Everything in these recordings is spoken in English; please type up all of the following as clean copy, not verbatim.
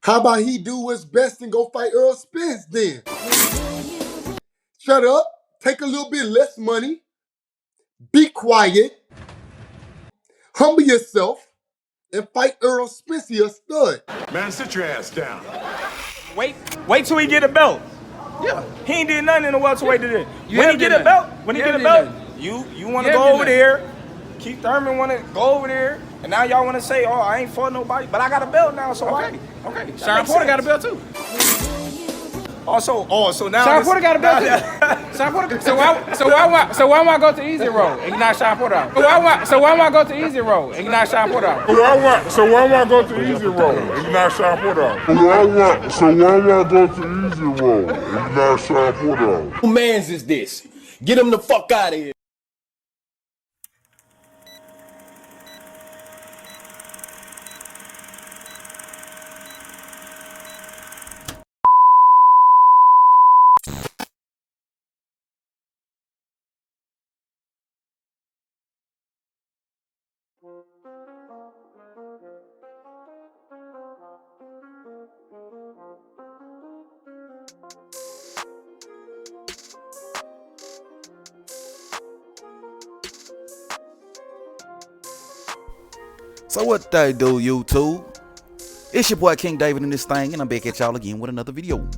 How about he do his best and go fight Errol Spence then? Shut up, take a little bit less money, be quiet, humble yourself, and fight Errol Spence, he a stud. Man, sit your ass down. Wait till he get a belt. Yeah. He ain't did nothing in the welterweight today. You When he have get did a belt, nothing. when he You get a have belt, did you want to You go have over did there. Keith Thurman want to go over there, and now y'all want to say, "Oh, I ain't fought nobody," but I got a belt now, so why? Okay. Sean Porter got a belt too. So now Sean Porter got a belt too. Sean Porter. So why am I go to easy road and not Sean Porter out? So why am I go to easy road and not Sean Porter out? So why am I go to easy road and not Sean Porter out? So why am I go to easy road and not Sean Porter out? Who mans is this? Get him the fuck out of here. So what they do, YouTube? It's your boy King David in this thing, and I'm back at y'all again with another video.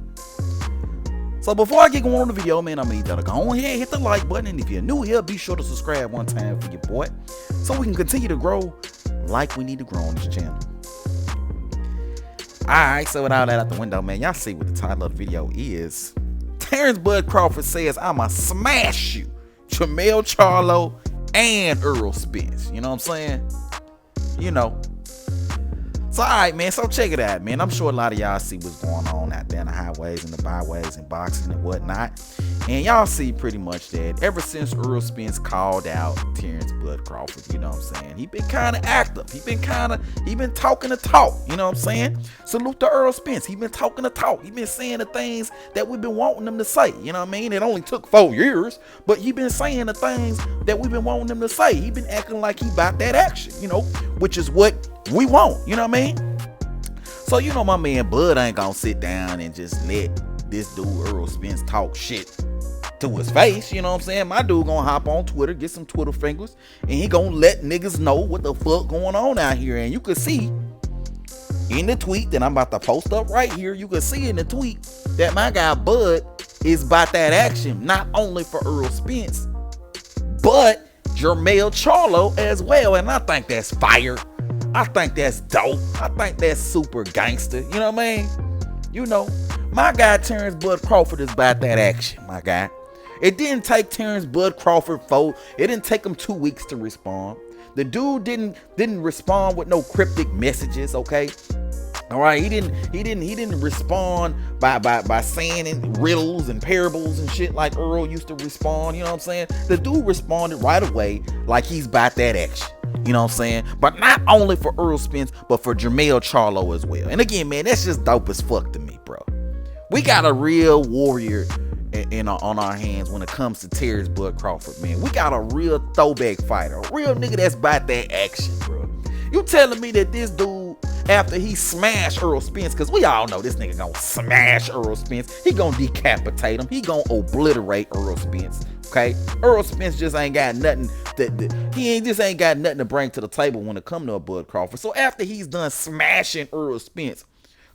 So before I get going on the video, man, I need y'all to go on here, hit the like button, and if you're new here, be sure to subscribe one time for your boy, so we can continue to grow like we need to grow on this channel. Alright, so with all that out the window, man, y'all see what the title of the video is. Terence Bud Crawford says, I'ma smash you, Jermell Charlo and Errol Spence. You know what I'm saying? You know. So alright, man, so check it out, man. I'm sure a lot of y'all see what's going on out there in the highways and the byways and boxing and whatnot. And y'all see pretty much that ever since Errol Spence called out Terence Bud Crawford, you know what I'm saying? He been kind of active. He been talking the talk, you know what I'm saying? Salute to Errol Spence. He been talking the talk. He been saying the things that we've been wanting him to say, you know what I mean? It only took 4 years, but he been saying the things that we've been wanting him to say. He been acting like he about that action, you know, which is what we want, you know what I mean? So, you know, my man Bud ain't gonna sit down and just let this dude Errol Spence talk shit to his face, you know what I'm saying? My dude gonna hop on Twitter, get some Twitter fingers, and he gonna let niggas know what the fuck going on out here. And you can see in the tweet that I'm about to post up right here, you can see in the tweet that my guy Bud is about that action, not only for Errol Spence, but Jermell Charlo as well. And I think that's fire. I think that's dope. I think that's super gangster. You know what I mean? You know, my guy Terence Bud Crawford is about that action, my guy. It didn't take Terence Bud Crawford it didn't take him 2 weeks to respond. The dude didn't respond with no cryptic messages, okay? All right, he didn't respond by saying in riddles and parables and shit like Earl used to respond, you know what I'm saying? The dude responded right away like he's about that action. You know what I'm saying? But not only for Errol Spence, but for Jermell Charlo as well. And again, man, that's just dope as fuck to me, bro. We got a real warrior on our hands when it comes to Terence Bud Crawford, man. We got a real throwback fighter, a real nigga that's about that action, bro. You telling me that this dude, after he smashed Errol Spence, because we all know this nigga gonna smash Errol Spence, he gonna decapitate him, he gonna obliterate Errol Spence. Okay, Errol Spence just ain't got nothing ain't got nothing to bring to the table when it come to a Bud Crawford. So after he's done smashing Errol Spence,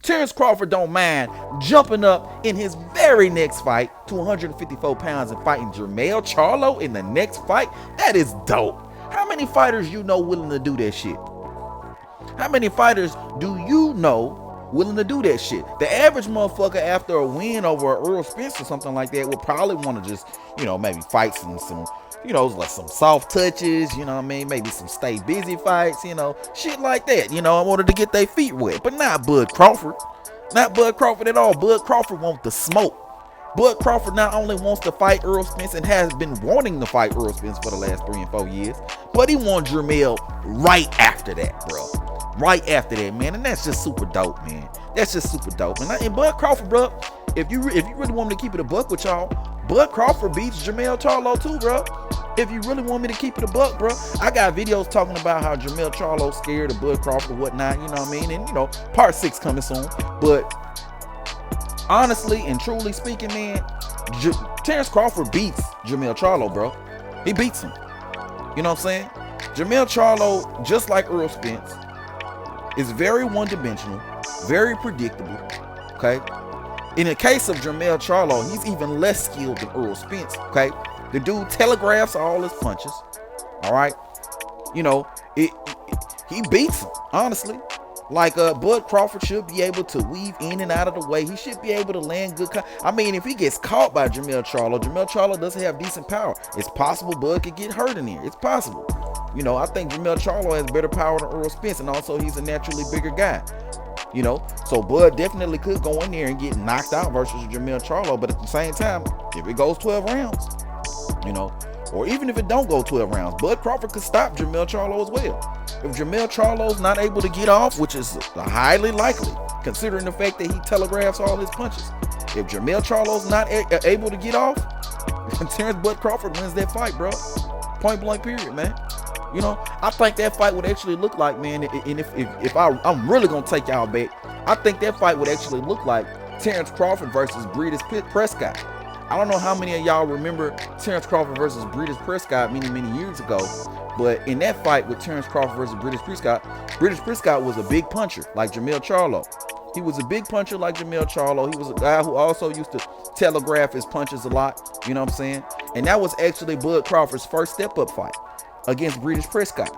Terence Crawford don't mind jumping up in his very next fight to 154 pounds and fighting Jermell Charlo in the next fight. That is dope. How many fighters you know willing to do that shit? How many fighters do you know willing to do that shit? The average motherfucker after a win over Errol Spence or something like that would probably want to just, you know, maybe fight some, you know, like some soft touches, you know what I mean? Maybe some stay busy fights, you know, shit like that, you know, in order to get their feet wet. But not Bud Crawford. Not Bud Crawford at all. Bud Crawford wants the smoke. Bud Crawford not only wants to fight Errol Spence and has been wanting to fight Errol Spence for the last 3 and 4 years, but he wants Jermell right after that, bro. Right after that, man. And that's just super dope, man. That's just super dope. And Bud Crawford, bro, if you really want me to keep it a buck with y'all, Bud Crawford beats Jermell Charlo too, bro. If you really want me to keep it a buck, bro, I got videos talking about how Jermell Charlo scared of Bud Crawford and whatnot, you know what I mean? And, you know, part 6 coming soon. But honestly and truly speaking, man, Terence Crawford beats Jermell Charlo, bro. He beats him. You know what I'm saying? Jermell Charlo, just like Errol Spence, is very one-dimensional, very predictable, okay? In the case of Jermell Charlo, he's even less skilled than Errol Spence, okay? The dude telegraphs all his punches, all right? You know, he beats him, honestly. Like Bud Crawford should be able to weave in and out of the way. He should be able to land good. I mean, if he gets caught by Jermell Charlo doesn't have decent power. It's possible Bud could get hurt in here. It's possible. You know, I think Jermell Charlo has better power than Errol Spence, and also he's a naturally bigger guy. You know, so Bud definitely could go in there and get knocked out versus Jermell Charlo. But at the same time, if it goes 12 rounds, you know, or even if it don't go 12 rounds, Bud Crawford could stop Jermell Charlo as well. If Jermell Charlo's not able to get off, which is highly likely, considering the fact that he telegraphs all his punches, if Jermell Charlo's not able to get off, Terence Bud Crawford wins that fight, bro. Point blank period, man. You know, I think that fight would actually look like, man, and if I'm really gonna take y'all back, I think that fight would actually look like Terence Crawford versus Breidis Prescott. I don't know how many of y'all remember Terence Crawford versus Breidis Prescott many years ago, but in that fight with Terence Crawford versus Breidis Prescott was a big puncher like Jermell Charlo. He was a big puncher like Jermell Charlo. He was a guy who also used to telegraph his punches a lot, you know what I'm saying? And that was actually Bud Crawford's first step-up fight against Breidis Prescott.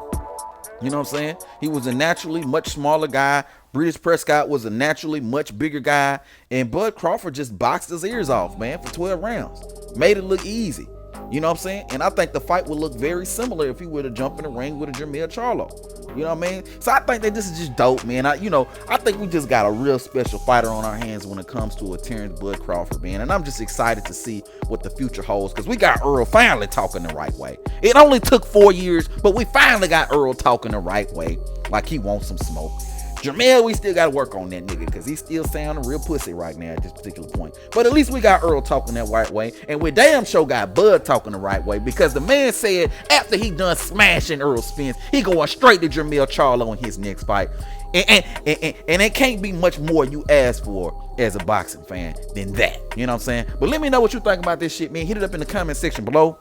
You know what I'm saying? He was a naturally much smaller guy. Breidis Prescott was a naturally much bigger guy. And Bud Crawford just boxed his ears off, man, for 12 rounds. Made it look easy. You know what I'm saying? And I think the fight would look very similar if he were to jump in the ring with a Jermell Charlo. You know what I mean? So I think that this is just dope, man. I think we just got a real special fighter on our hands when it comes to a Terence Bud Crawford, man. And I'm just excited to see what the future holds, because we got Errol finally talking the right way. It only took 4 years, but we finally got Errol talking the right way, like he wants some smoke. Jermell, we still got to work on that nigga, because he's still sounding real pussy right now at this particular point. But at least we got Errol talking that right way, and we damn sure got Bud talking the right way, because the man said after he done smashing Errol Spence, he going straight to Jermell Charlo in his next fight. And it can't be much more you ask for as a boxing fan than that. You know what I'm saying? But let me know what you think about this shit, man. Hit it up in the comment section below.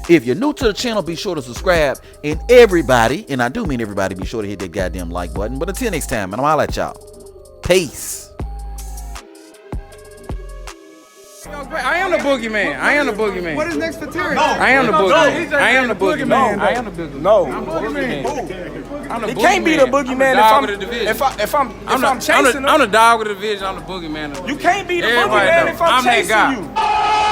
If you're new to the channel, be sure to subscribe. And everybody, and I do mean everybody, be sure to hit that goddamn like button. But until next time, man, I'm holla at y'all. Peace. I am the boogeyman. I am the boogeyman. What is next for Terrence? I am the boogeyman. I am the boogeyman. I am the boogeyman. No. I'm the boogeyman. I'm the He can't be the boogeyman if I'm chasing him. I'm the dog of the division. I'm the boogeyman. You can't be the boogeyman if I'm chasing you.